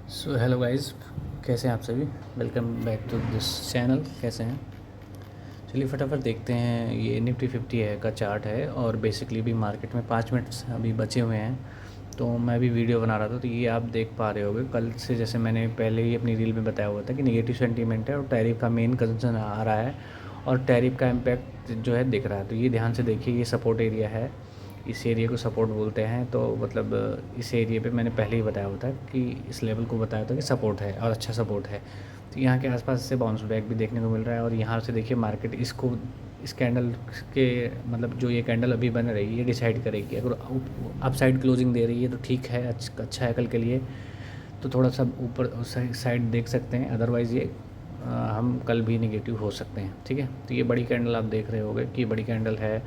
So hello guys, कैसे हैं आप सभी। Welcome back to this channel. कैसे हैं? चलिए फटाफट देखते हैं। ये निफ्टी 50 है का चार्ट है और बेसिकली भी मार्केट में 5 मिनट अभी बचे हुए हैं, तो मैं भी वीडियो बना रहा था। तो ये आप देख पा रहे होगे, कल से जैसे मैंने पहले ही अपनी रील में बताया हुआ था कि नेगेटिव सेंटीमेंट है और टैरिफ का मेन कंसर्न आ रहा है और टैरिफ का इम्पैक्ट जो है दिख रहा है। तो ये ध्यान से देखिए, ये सपोर्ट एरिया है, इस एरिया को सपोर्ट बोलते हैं। तो मतलब इस एरिया पे मैंने पहले ही बताया हुआ था कि इस लेवल को बताया था कि सपोर्ट है और अच्छा सपोर्ट है। तो यहाँ के आसपास से बाउंस बैक भी देखने को मिल रहा है और यहाँ से देखिए मार्केट इसको, इस कैंडल के मतलब जो ये कैंडल अभी बन रही है ये डिसाइड करेगी। अगर अप साइड क्लोजिंग दे रही है तो ठीक है, अच्छा है कल के लिए, तो थोड़ा सा ऊपर साइड देख सकते हैं। अदरवाइज़ ये हम कल भी नेगेटिव हो सकते हैं। ठीक है, तो ये बड़ी कैंडल आप देख रहे होगे कि बड़ी कैंडल है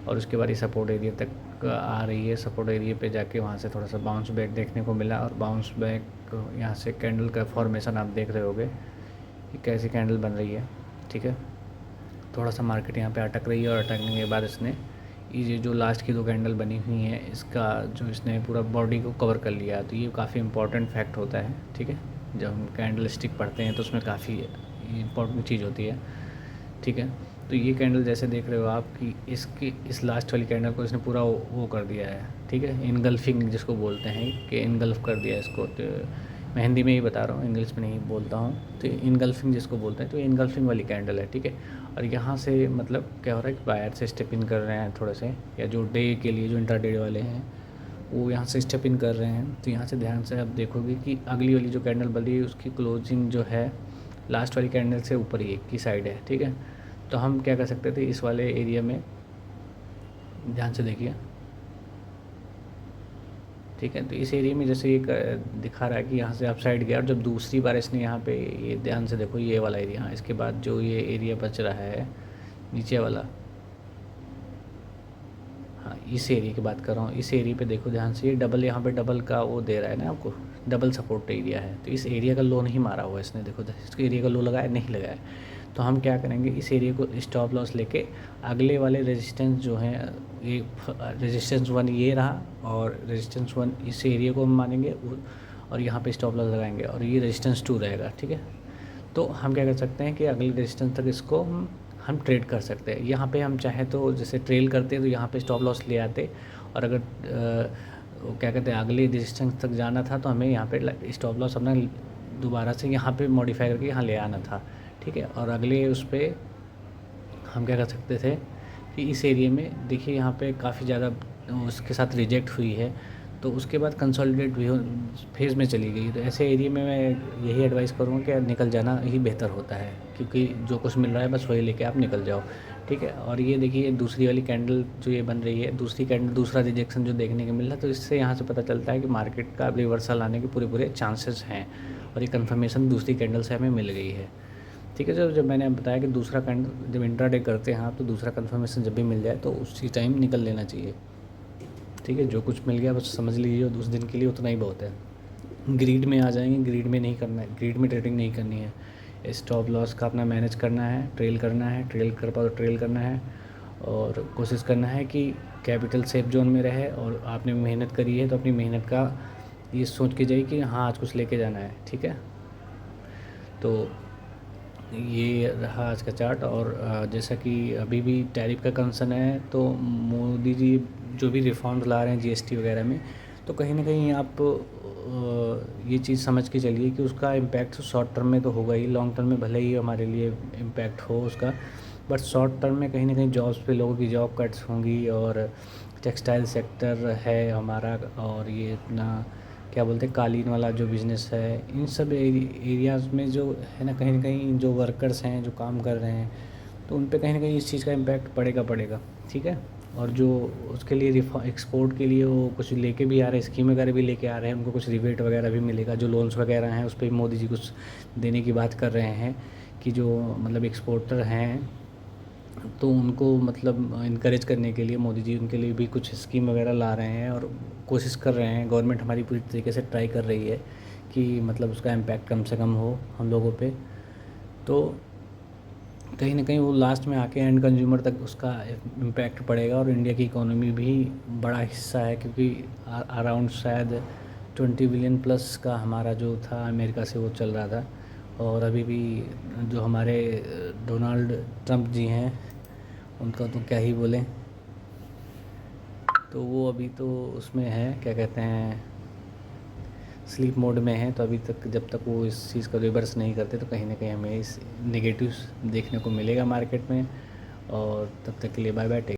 और उसके बाद ये सपोर्ट एरिया तक आ रही है। सपोर्ट एरिया पे जाके वहाँ से थोड़ा सा बाउंस बैक देखने को मिला और बाउंस बैक यहाँ से कैंडल का फॉर्मेशन आप देख रहे होगे कि कैसी कैंडल बन रही है। ठीक है, थोड़ा सा मार्केट यहाँ पे अटक रही है और अटकने के बाद इसने ये जो लास्ट की दो कैंडल बनी हुई हैं इसका जो इसने पूरा बॉडी को कवर कर लिया। तो ये काफ़ी इंपॉर्टेंट फैक्ट होता है। ठीक है, जब हम कैंडल स्टिक पढ़ते हैं तो उसमें काफ़ी इंपॉर्टेंट चीज़ होती है। ठीक है, तो ये कैंडल जैसे देख रहे हो आप कि इसकी इस लास्ट वाली कैंडल को इसने पूरा वो कर दिया है। ठीक है, इनगल्फिंग जिसको बोलते हैं कि इनगल्फ कर दिया इसको। तो मैं हिंदी में ही बता रहा हूँ, इंग्लिश में नहीं बोलता हूँ। तो इनगल्फिंग जिसको बोलते हैं, तो इनगल्फिंग वाली कैंडल है। ठीक है, और यहाँ से मतलब क्या हो रहा है कि बायर से स्टेप इन कर रहे हैं थोड़े से, या जो डे के लिए जो इंट्राडे वाले हैं वो यहाँ से स्टेप इन कर रहे हैं। तो यहाँ से ध्यान से आप देखोगे कि अगली वाली जो कैंडल बनी है उसकी क्लोजिंग जो है लास्ट वाली कैंडल से ऊपर ही एक की साइड है। ठीक है, तो हम क्या कर सकते थे इस वाले एरिया में, ध्यान से देखिए। ठीक है, तो इस एरिया में जैसे एक दिखा रहा है कि यहाँ से अप साइड गया और जब दूसरी बार इसने यहाँ पे, ये ध्यान से देखो ये वाला एरिया, इसके बाद जो ये एरिया बच रहा है नीचे वाला, हाँ इस एरिया की बात कर रहा हूँ। इस एरिया पे देखो ध्यान से, ये डबल यहाँ पे डबल का वो दे रहा है ना आपको, डबल सपोर्ट एरिया है। तो इस एरिया का लो नहीं मारा हुआ इसने, देखो इस एरिया का लो लगाया नहीं लगाया। तो हम क्या करेंगे, इस एरिया को स्टॉप लॉस लेके अगले वाले रेजिस्टेंस जो हैं, ये रेजिस्टेंस 1 ये रहा और रेजिस्टेंस 1 इस एरिया को हम मानेंगे और यहाँ पे स्टॉप लॉस लगाएंगे और ये रेजिस्टेंस 2 रहेगा। ठीक है, तो हम क्या कर सकते हैं कि अगले रेजिस्टेंस तक इसको हम ट्रेड कर सकते हैं। यहाँ पे हम चाहे तो जैसे ट्रेल करते तो यहाँ पे स्टॉप लॉस ले आते, और अगर क्या कहते हैं अगले रेजिस्टेंस तक जाना था तो हमें यहाँ पे स्टॉप लॉस अपना दोबारा से यहाँ पे मॉडिफाई करके यहाँ ले आना था। ठीक है, और अगले उस पर हम क्या कर सकते थे कि इस एरिया में देखिए यहाँ पे काफ़ी ज़्यादा उसके साथ रिजेक्ट हुई है, तो उसके बाद कंसोलिडेट भी फेज़ में चली गई। तो ऐसे एरिया में मैं यही एडवाइस करूँगा कि निकल जाना ही बेहतर होता है, क्योंकि जो कुछ मिल रहा है बस वही लेके आप निकल जाओ। ठीक है, और ये देखिए दूसरी वाली कैंडल जो ये बन रही है, दूसरी कैंडल दूसरा रिजेक्शन जो देखने को मिल रहा है, तो इससे यहाँ से पता चलता है कि मार्केट का रिवर्सल आने के पूरे चांसेस हैं और ये कन्फर्मेशन दूसरी कैंडल से हमें मिल गई है। ठीक है, जब मैंने बताया कि दूसरा कैंडल जब इंट्राडे करते हैं आप, तो दूसरा कन्फर्मेशन जब भी मिल जाए तो उसी टाइम निकल लेना चाहिए। ठीक है, जो कुछ मिल गया बस समझ लीजिए उस दिन के लिए उतना ही बहुत है। ग्रीड में आ जाएंगे, ग्रीड में नहीं करना है, ग्रीड में ट्रेडिंग नहीं करनी है। स्टॉप लॉस का अपना मैनेज करना है, ट्रेल करना है, ट्रेल कर पाओ तो ट्रेल करना है और कोशिश करना है कि कैपिटल सेफ जोन में रहे। और आपने मेहनत करी है तो अपनी मेहनत का ये सोच के जाइए कि हाँ आज कुछ लेके जाना है। ठीक है, तो ये रहा आज का चार्ट। और जैसा कि अभी भी टैरिफ का कंसर्न है, तो मोदी जी जो भी रिफॉर्म्स ला रहे हैं जीएसटी वगैरह में, तो कहीं ना कहीं आप ये चीज़ समझ के चलिए कि उसका इम्पैक्ट शॉर्ट टर्म में तो होगा ही, लॉन्ग टर्म में भले ही हमारे लिए इम्पैक्ट हो उसका, बट शॉर्ट टर्म में कहीं ना कहीं जॉब्स पे लोगों की जॉब कट्स होंगी। और टेक्सटाइल सेक्टर है हमारा, और ये अपना क्या बोलते हैं कालीन वाला जो बिज़नेस है, इन सब एरियाज़ में जो है ना कहीं जो वर्कर्स हैं जो काम कर रहे हैं, तो उन पे कहीं ना कहीं इस चीज़ का इम्पैक्ट पड़ेगा। ठीक है, और जो उसके लिए एक्सपोर्ट के लिए वो कुछ लेके भी आ रहे हैं, स्कीम वगैरह भी लेके आ रहे हैं, उनको कुछ रिबेट वगैरह भी मिलेगा। जो लोन्स वगैरह हैं उस पर मोदी जी कुछ देने की बात कर रहे हैं कि जो मतलब एक्सपोर्टर हैं तो उनको मतलब इनकरेज करने के लिए मोदी जी उनके लिए भी कुछ स्कीम वगैरह ला रहे हैं और कोशिश कर रहे हैं। गवर्नमेंट हमारी पूरी तरीके से ट्राई कर रही है कि मतलब उसका इम्पैक्ट कम से कम हो हम लोगों पे। तो कहीं ना कहीं वो लास्ट में आके एंड कंज्यूमर तक उसका इम्पैक्ट पड़ेगा और इंडिया की इकोनॉमी भी बड़ा हिस्सा है, क्योंकि अराउंड शायद 20 बिलियन प्लस का हमारा जो था अमेरिका से वो चल रहा था। और अभी भी जो हमारे डोनाल्ड ट्रंप जी हैं उनका तो क्या ही बोलें, तो वो अभी तो उसमें है, क्या कहते हैं, स्लीप मोड में है। तो अभी तक जब तक वो इस चीज़ का रिवर्स नहीं करते तो कहीं ना कहीं हमें इस नेगेटिव्स देखने को मिलेगा मार्केट में। और तब तक के लिए बाय बाय, टेक।